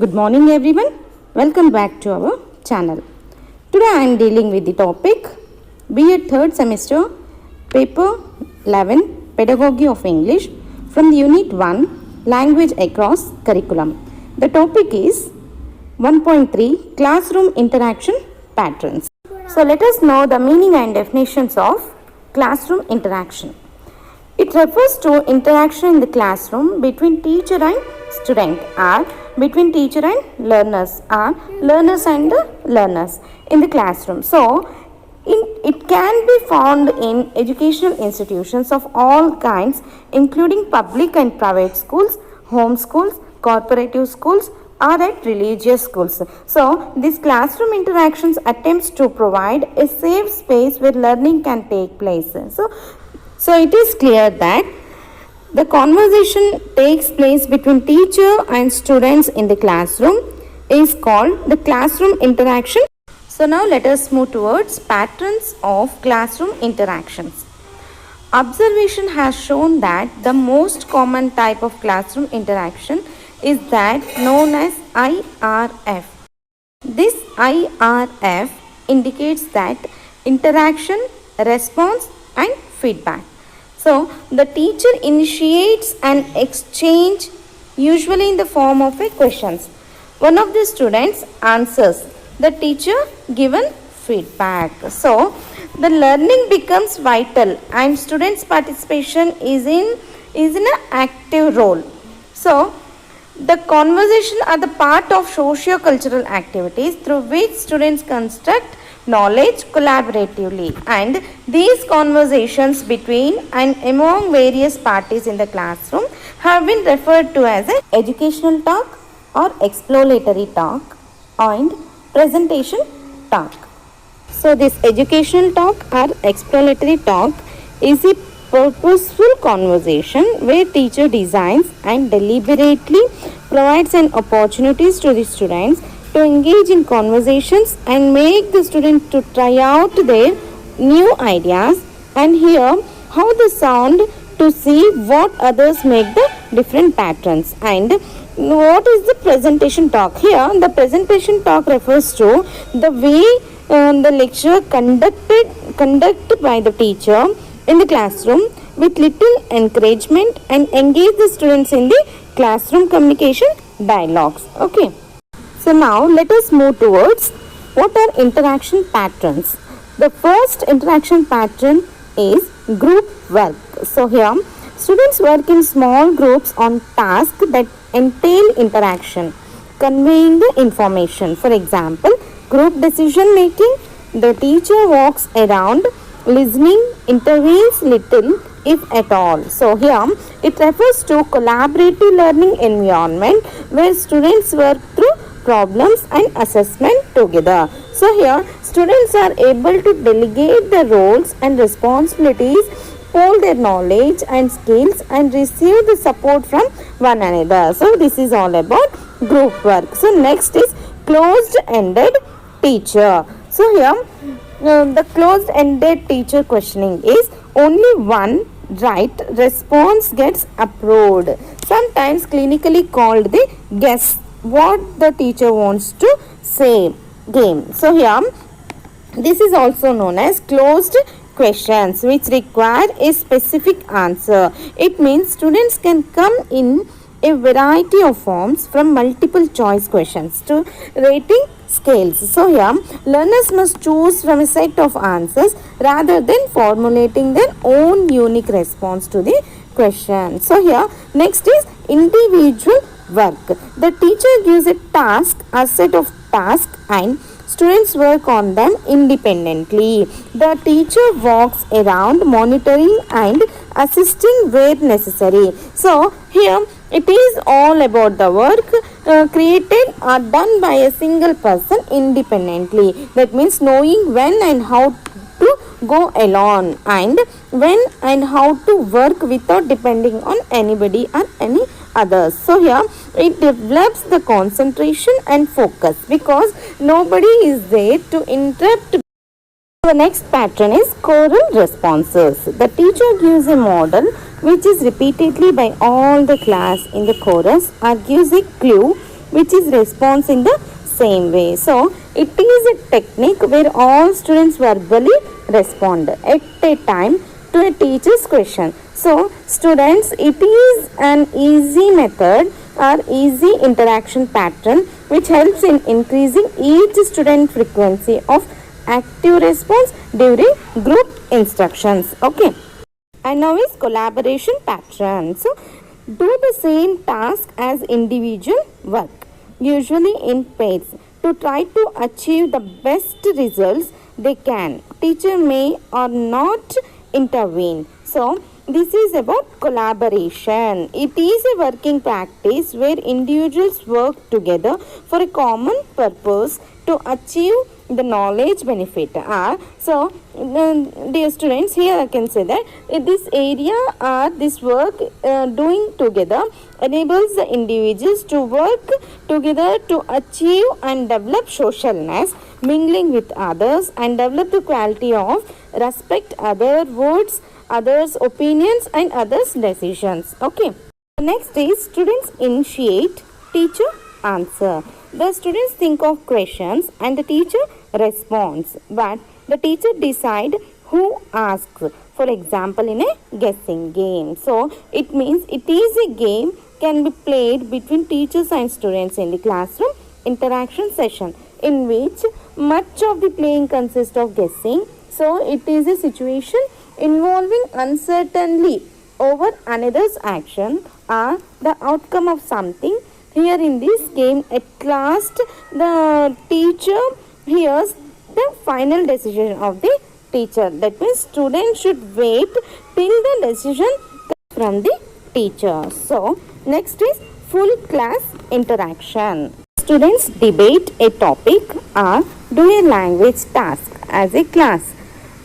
Good morning everyone. Welcome back to our channel. Today I am dealing with the topic B.Ed 3rd semester paper 11 Pedagogy of English from the unit 1 Language Across Curriculum. The topic is 1.3 Classroom Interaction Patterns. So let us know the meaning and definitions of classroom interaction. It refers to interaction in the classroom between teacher and student or between teacher and learners or learners and learners in the classroom. So it can be found in educational institutions of all kinds, including public and private schools, home schools, cooperative schools, or at religious schools. So this classroom interactions attempts to provide a safe space where learning can take place. So it is clear that the conversation takes place between teacher and students in the classroom is called the classroom interaction. So now let us move towards patterns of classroom interactions. Observation has shown that the most common type of classroom interaction is that known as IRF. This IRF indicates that interaction, response and feedback. So the teacher initiates an exchange, usually in the form of a questions. One of the students answers, the teacher given feedback. So the learning becomes vital and students' participation is in an active role. So the conversation are the part of socio-cultural activities through which students construct knowledge collaboratively, and these conversations between and among various parties in the classroom have been referred to as an educational talk or exploratory talk and presentation talk. So this educational talk or exploratory talk is a purposeful conversation where teacher designs and deliberately provides an opportunities to the students to engage in conversations and make the student to try out their new ideas and hear how they sound, to see what others make the different patterns. And what is the presentation talk? Here the presentation talk refers to the way the lecture conducted by the teacher in the classroom with little encouragement and engage the students in the classroom communication dialogues. Okay. So now let us move towards what are interaction patterns. The first interaction pattern is group work. So here students work in small groups on tasks that entail interaction, conveying the information. For example, group decision making, the teacher walks around, listening, intervenes little if at all. So here it refers to collaborative learning environment where students work through problems and assessment together. So here students are able to delegate the roles and responsibilities, pool their knowledge and skills and receive the support from one another. So this is all about group work. So next is closed-ended teacher. So here the closed-ended teacher questioning is only one right response gets approved, sometimes clinically called the guess what the teacher wants to say game. So here this is also known as closed questions which require a specific answer. It means students can come in a variety of forms from multiple choice questions to rating scales. So here learners must choose from a set of answers rather than formulating their own unique response to the question. So here next is individual work. The teacher gives a task, a set of tasks, and students work on them independently. The teacher walks around monitoring and assisting where necessary. So here it is all about the work created or done by a single person independently. That means knowing when and how to go alone and when and how to work without depending on anybody or any others. So here it develops the concentration and focus because nobody is there to interrupt. The next pattern is choral responses. The teacher gives a model which is repeatedly by all the class in the chorus or gives a clue which is response in the same way. So it is a technique where all students verbally respond at a time to a teacher's question. So students, it is an easy method or easy interaction pattern which helps in increasing each student frequency of active response during group instructions. Okay. And now is collaboration pattern. So do the same task as individual work, usually in pairs, to try to achieve the best results they can. Teacher may or not intervene. So this is about collaboration. It is a working practice where individuals work together for a common purpose to achieve the knowledge benefit. Dear students, here I can say that this area or this work doing together enables the individuals to work together to achieve and develop socialness, mingling with others, and develop the quality of respect other words, others' opinions, and others' decisions. Okay. Next is students initiate, teacher answer. The students think of questions and the teacher responds, but the teacher decide who asks. For example, in a guessing game. So it means it is a game can be played between teachers and students in the classroom interaction session, in which much of the playing consists of guessing. So it is a situation involving uncertainty over another's action or the outcome of something. Here in this game, at last the teacher hears the final decision of the teacher. That means students should wait till the decision from the teacher. So next is full class interaction. Students debate a topic or do a language task as a class.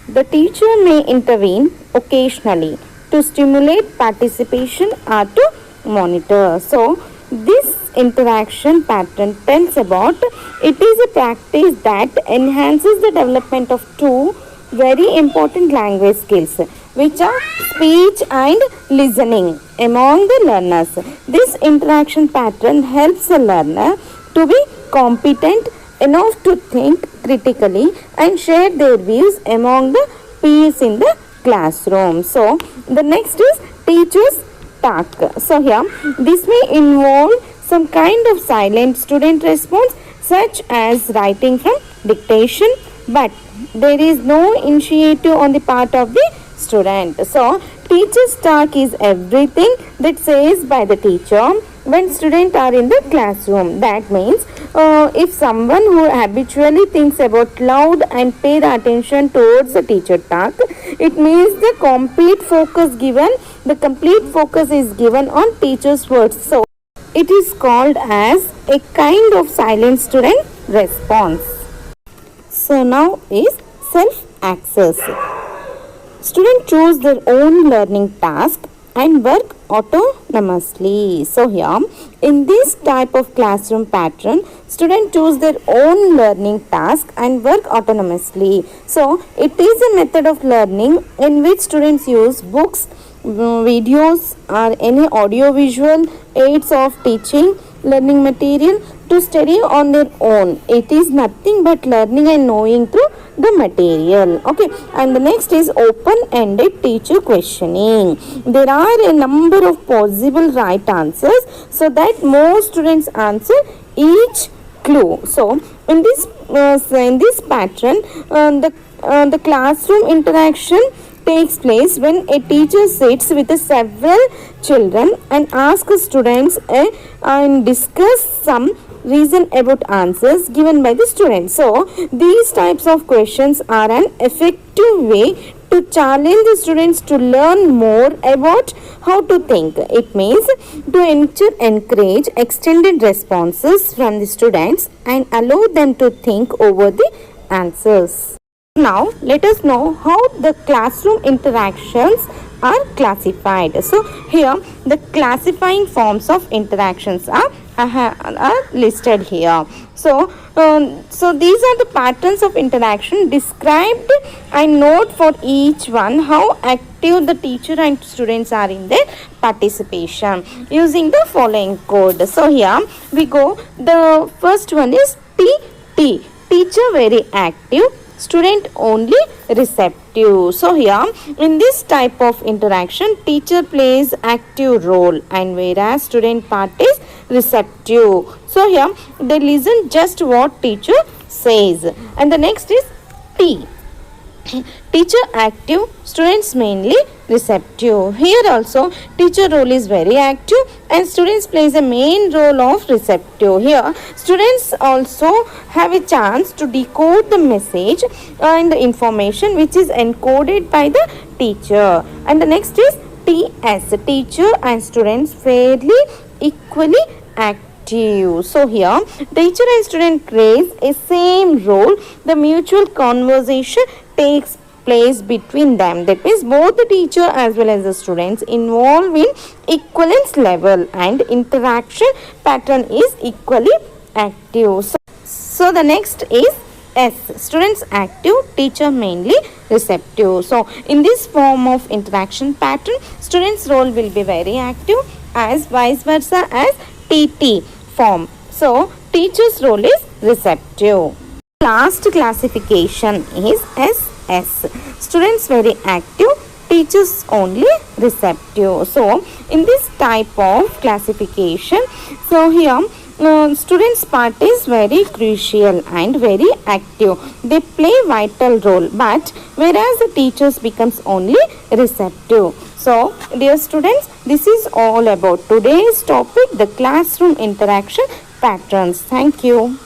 The teacher may intervene occasionally to stimulate participation or to monitor. So this interaction pattern tells about it is a practice that enhances the development of two very important language skills, which are speech and listening among the learners. This interaction pattern helps the learner to be competent enough to think critically and share their views among the peers in the classroom. So the next is teacher's task. So here this may involve some kind of silent student response, such as writing from dictation, but there is no initiative on the part of the student. So teacher's task is everything that says by the teacher when students are in the classroom. That means if someone who habitually thinks about loud and pay the attention towards the teacher task, it means the complete focus is given on teacher's words. So it is called as a kind of silent student response. So now is self-access. Students choose their own learning task and work autonomously. So here in this type of classroom pattern, students choose their own learning task and work autonomously. So it is a method of learning in which students use books, videos, or any audio-visual aids of teaching learning material to study on their own. It is nothing but learning and knowing through the material. Okay, and the next is open-ended teacher questioning. There are a number of possible right answers so that more students answer each clue. So in this pattern, the classroom interaction takes place when a teacher sits with several children and asks students and discuss some reason about answers given by the students. So these types of questions are an effective way to challenge the students to learn more about how to think. It means to encourage extended responses from the students and allow them to think over the answers. Now let us know how the classroom interactions are classified. So here the classifying forms of interactions are listed here. So these are the patterns of interaction described, and note for each one how active the teacher and students are in their participation using the following code. So here we go. The first one is T. Teacher very active, student only receptive. So here in this type of interaction, teacher plays active role, and whereas student part is receptive. So here they listen just what teacher says. And the next is T. Teacher active, students mainly receptive. Here also teacher role is very active and students plays a main role of receptive. Here students also have a chance to decode the message and the information which is encoded by the teacher. And the next is TS. Teacher and students fairly equally active. So here teacher and student plays a same role. The mutual conversation takes place between them. That means both the teacher as well as the students involved in equivalence level, and interaction pattern is equally active. So the next is S. Students active, teacher mainly receptive. So in this form of interaction pattern, students role will be very active, as vice versa as TT form. So teacher's role is receptive. Last classification is SS. Students very active, teachers only receptive. So in this type of classification, so here students part is very crucial and very active. They play vital role, but whereas the teachers becomes only receptive. So dear students, this is all about today's topic, the classroom interaction patterns. Thank you.